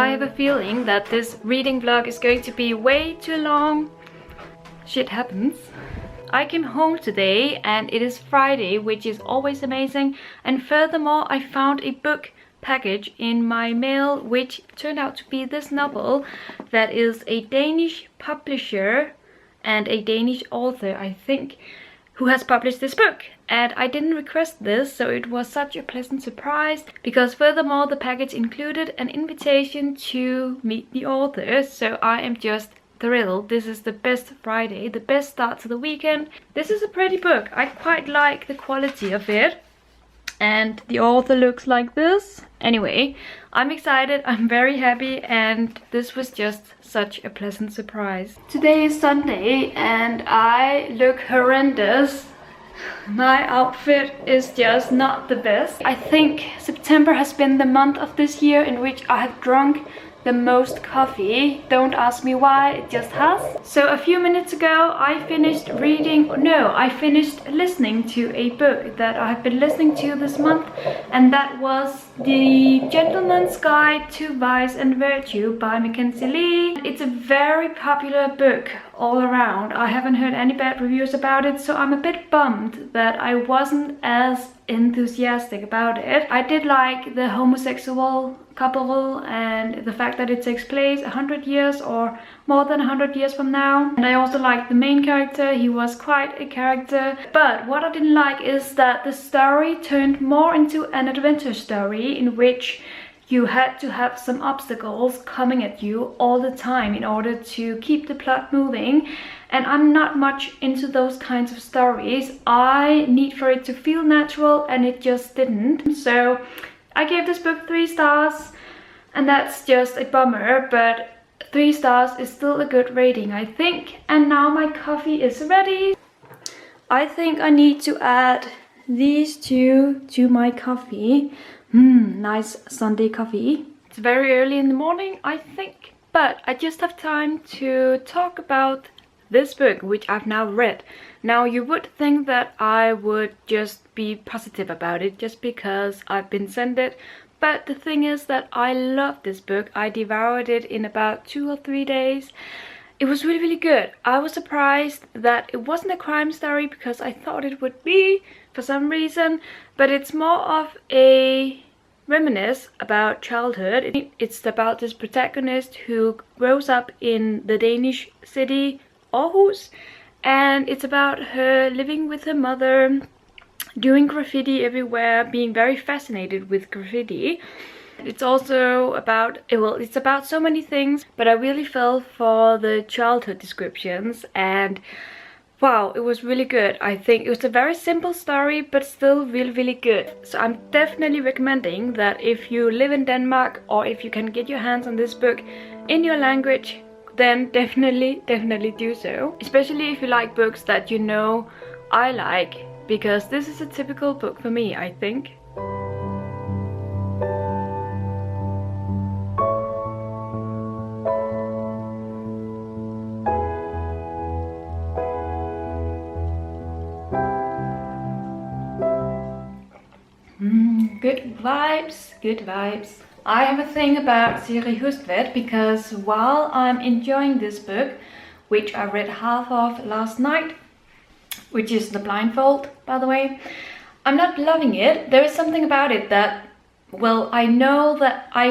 I have a feeling that this reading vlog is going to be way too long. Shit happens. I came home today and it is Friday, which is always amazing. And furthermore, I found a book package in my mail, which turned out to be this novel that is a Danish publisher and a Danish author, I think, who has published this book. And I didn't request this, so it was such a pleasant surprise, because furthermore the package included an invitation to meet the author. So I am just thrilled. This is the best Friday, the best start to the weekend. This is a pretty book. I quite like the quality of it. And the author looks like this. Anyway, I'm excited, I'm very happy, and this was just such a pleasant surprise. Today is Sunday and I look horrendous. My outfit is just not the best. I think September has been the month of this year in which I have drunk the most coffee. Don't ask me why, it just has. So a few minutes ago I finished listening to a book that I have been listening to this month, and that was The Gentleman's Guide to Vice and Virtue by Mackenzie Lee. It's a very popular book all around. I haven't heard any bad reviews about it, so I'm a bit bummed that I wasn't as enthusiastic about it. I did like the homosexual couple and the fact that it takes place 100 years or more than 100 years from now. And I also liked the main character. He was quite a character. But what I didn't like is that the story turned more into an adventure story in which you had to have some obstacles coming at you all the time in order to keep the plot moving. And I'm not much into those kinds of stories. I need for it to feel natural, and it just didn't. So I gave this book 3 stars, and that's just a bummer, but 3 stars is still a good rating, I think. And now my coffee is ready. I think I need to add these two to my coffee. Nice Sunday coffee. It's very early in the morning, I think, but I just have time to talk about this book, which I've now read. Now, you would think that I would just be positive about it just because I've been sent it, but the thing is that I love this book. I devoured it in about 2 or 3 days. It was really, really good. I was surprised that it wasn't a crime story because I thought it would be for some reason, but it's more of a reminisce about childhood. It's about this protagonist who grows up in the Danish city Aarhus, and it's about her living with her mother, doing graffiti everywhere, being very fascinated with graffiti. It's also about, well, it's about so many things, but I really fell for the childhood descriptions, and wow, it was really good. I think it was a very simple story, but still really, really good. So I'm definitely recommending that if you live in Denmark, or if you can get your hands on this book in your language, then definitely do so. Especially if you like books that you know I like, because this is a typical book for me, I think. Good vibes, good vibes. I have a thing about Siri Hustvedt, because while I'm enjoying this book, which I read half of last night, which is The Blindfold, by the way, I'm not loving it. There is something about it that, well, I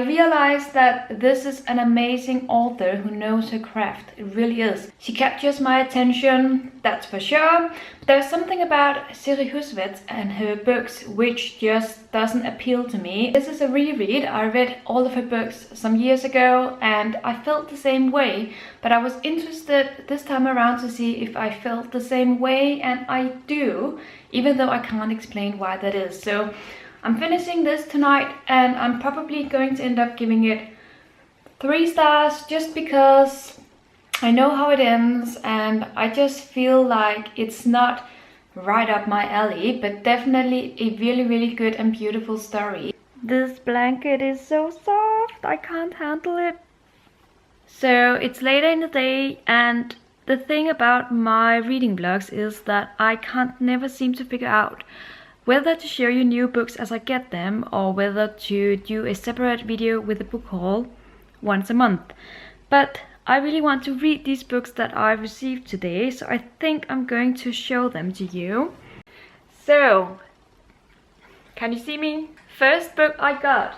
realize that this is an amazing author who knows her craft. It really is. She captures my attention, that's for sure. But there's something about Siri Hustvedt and her books which just doesn't appeal to me. This is a reread. I read all of her books some years ago and I felt the same way. But I was interested this time around to see if I felt the same way, and I do, even though I can't explain why that is. So I'm finishing this tonight, and I'm probably going to end up giving it 3 stars just because I know how it ends, and I just feel like it's not right up my alley, but definitely a really, really good and beautiful story. This blanket is so soft, I can't handle it. So it's later in the day, and the thing about my reading vlogs is that I can't never seem to figure out whether to share you new books as I get them, or whether to do a separate video with a book haul, once a month. But I really want to read these books that I received today, so I think I'm going to show them to you. So, can you see me? First book I got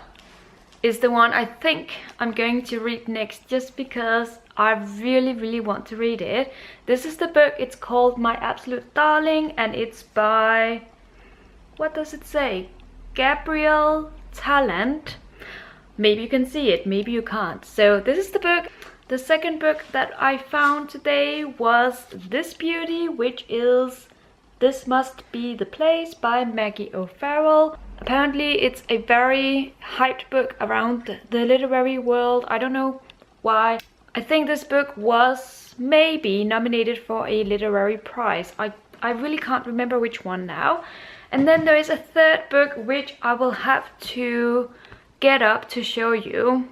is the one I think I'm going to read next, just because I really want to read it. This is the book. It's called My Absolute Darling, and it's by, what does it say? Gabriel Talent. Maybe you can see it, maybe you can't. So this is the book. The second book that I found today was this beauty, which is This Must Be the Place by Maggie O'Farrell. Apparently it's a very hyped book around the literary world. I don't know why. I think this book was maybe nominated for a literary prize. I really can't remember which one now. And then there is a third book which I will have to get up to show you,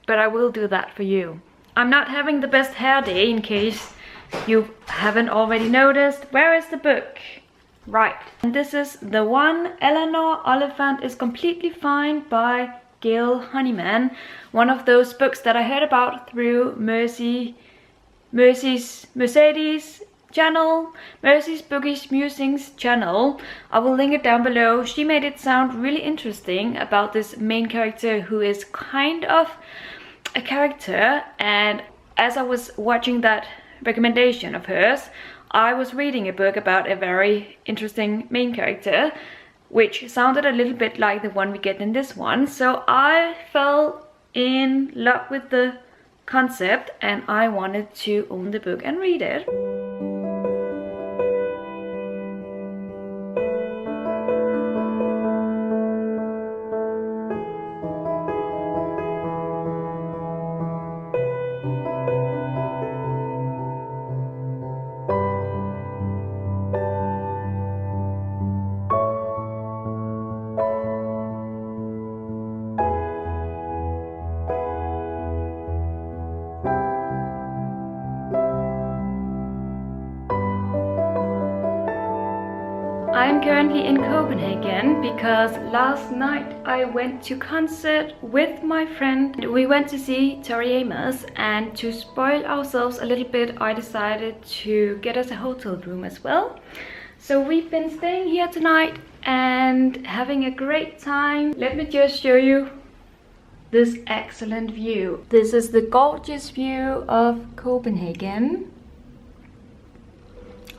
but I will do that for you. I'm not having the best hair day, in case you haven't already noticed. Where is the book? Right. And this is the one, Eleanor Oliphant is Completely Fine by Gail Honeyman. One of those books that I heard about through Mercedes channel, Mercy's Bookish Musings channel. I will link it down below. She made it sound really interesting about this main character who is kind of a character, and as I was watching that recommendation of hers, I was reading a book about a very interesting main character, which sounded a little bit like the one we get in this one. So I fell in love with the concept and I wanted to own the book and read it. I'm currently in Copenhagen because last night I went to concert with my friend. We went to see Tori Amos, and to spoil ourselves a little bit, I decided to get us a hotel room as well. So we've been staying here tonight and having a great time. Let me just show you this excellent view. This is the gorgeous view of Copenhagen.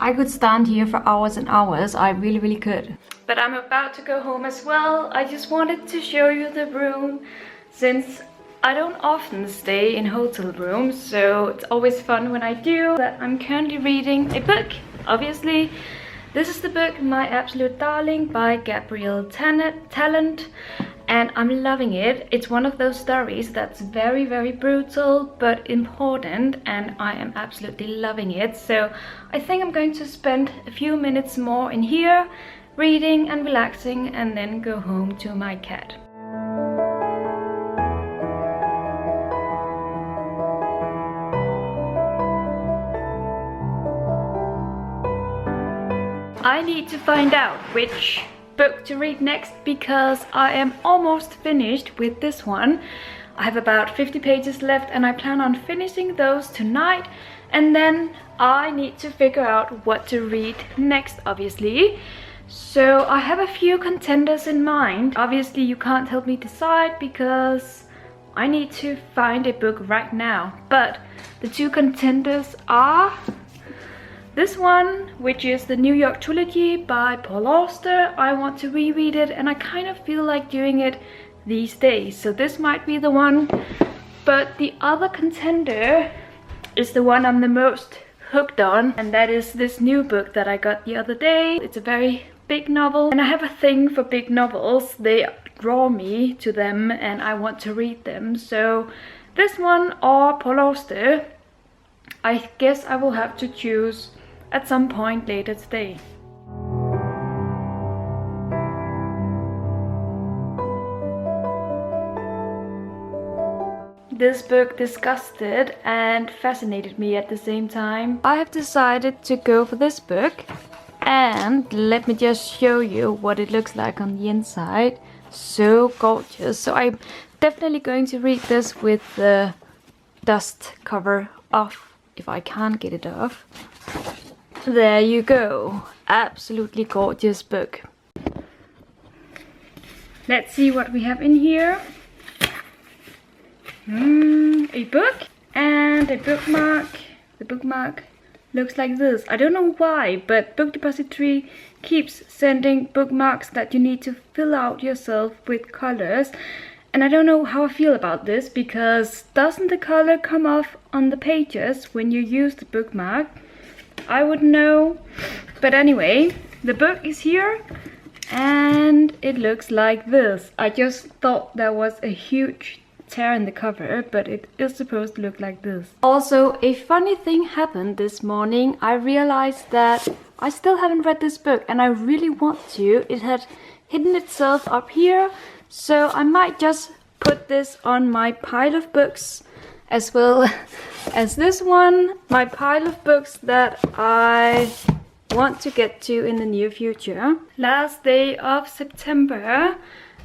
I could stand here for hours and hours, I really could. But I'm about to go home as well. I just wanted to show you the room, since I don't often stay in hotel rooms, so it's always fun when I do. But I'm currently reading a book, obviously. This is the book My Absolute Darling by Gabriel Talent, and I'm loving it. It's one of those stories that's very brutal but important, and I am absolutely loving it. So I think I'm going to spend a few minutes more in here reading and relaxing, and then go home to my cat. I need to find out which book to read next, because I am almost finished with this one. I have about 50 pages left and I plan on finishing those tonight, and then I need to figure out what to read next, obviously. So I have a few contenders in mind. Obviously you can't help me decide because I need to find a book right now, but the two contenders are this one, which is the New York Trilogy by Paul Auster. I want to reread it and I kind of feel like doing it these days, so this might be the one. But the other contender is the one I'm the most hooked on, and that is this new book that I got the other day. It's a very big novel, and I have a thing for big novels. They draw me to them and I want to read them. So this one or Paul Auster, I guess I will have to choose at some point later today. This book disgusted and fascinated me at the same time. I have decided to go for this book, and let me just show you what it looks like on the inside. So gorgeous. So I definitely going to read this with the dust cover off, if I can't get it off. There you go. Absolutely gorgeous book. Let's see what we have in here. A book and a bookmark. The bookmark looks like this. I don't know why, but Book Depository keeps sending bookmarks that you need to fill out yourself with colors. And I don't know how I feel about this, because doesn't the color come off on the pages when you use the bookmark? I wouldn't know. But anyway, the book is here and it looks like this. I just thought there was a huge tear in the cover, but it is supposed to look like this. Also, a funny thing happened this morning. I realized that I still haven't read this book and I really want to. It had hidden itself up here, so I might just put this on my pile of books as well as this one, my pile of books that I want to get to in the near future. Last day of September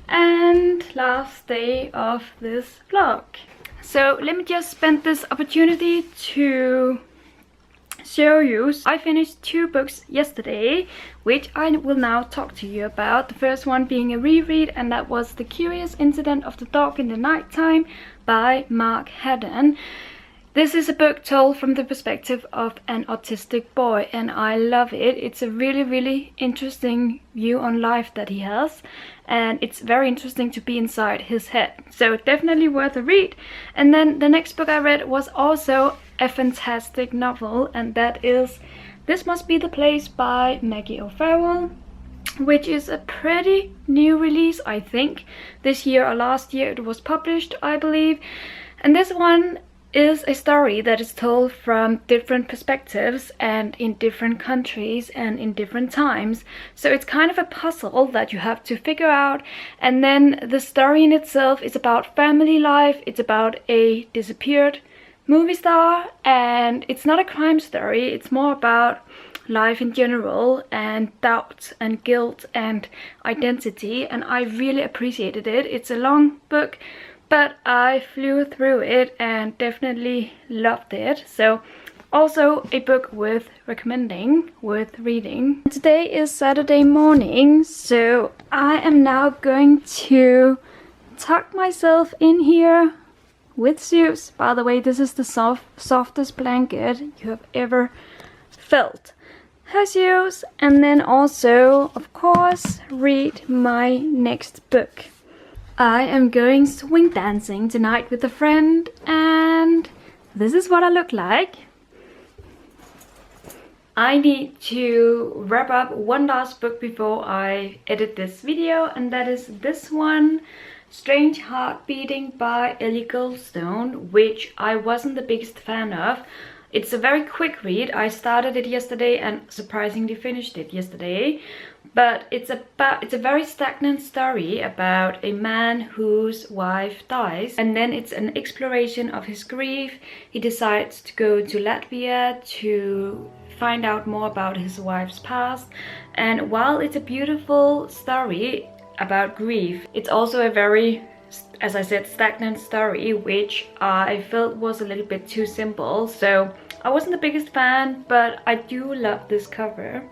and last day of this vlog. So let me just spend this opportunity to show you. I finished 2 books yesterday, which I will now talk to you about. The first one being a reread, and that was The Curious Incident of the Dog in the Nighttime by Mark Haddon. This is a book told from the perspective of an autistic boy, and I love it. It's a really interesting view on life that he has, and it's very interesting to be inside his head. So definitely worth a read. And then the next book I read was also a fantastic novel, and that is This Must Be the Place by Maggie O'Farrell, which is a pretty new release, I think. This year or last year it was published, I believe. And this one is a story that is told from different perspectives and in different countries and in different times. So it's kind of a puzzle that you have to figure out. And then the story in itself is about family life. It's about a disappeared movie star, and it's not a crime story. It's more about life in general and doubt and guilt and identity, and I really appreciated it. It's a long book, but I flew through it and definitely loved it. So also a book worth recommending, worth reading. Today is Saturday morning, so I am now going to tuck myself in here with Zeus. By the way, this is the softest blanket you have ever felt. Hi Zeus. And then also, of course, read my next book. I am going swing dancing tonight with a friend, and this is what I look like. I need to wrap up one last book before I edit this video, and that is this one, Strange Heart Beating by Ellie Goldstone, which I wasn't the biggest fan of. It's a very quick read. I started it yesterday and surprisingly finished it yesterday. But it's a very stagnant story about a man whose wife dies, and then it's an exploration of his grief. He decides to go to Latvia to find out more about his wife's past. And while it's a beautiful story about grief, it's also a very, as I said, stagnant story, which I felt was a little bit too simple. So I wasn't the biggest fan, but I do love this cover.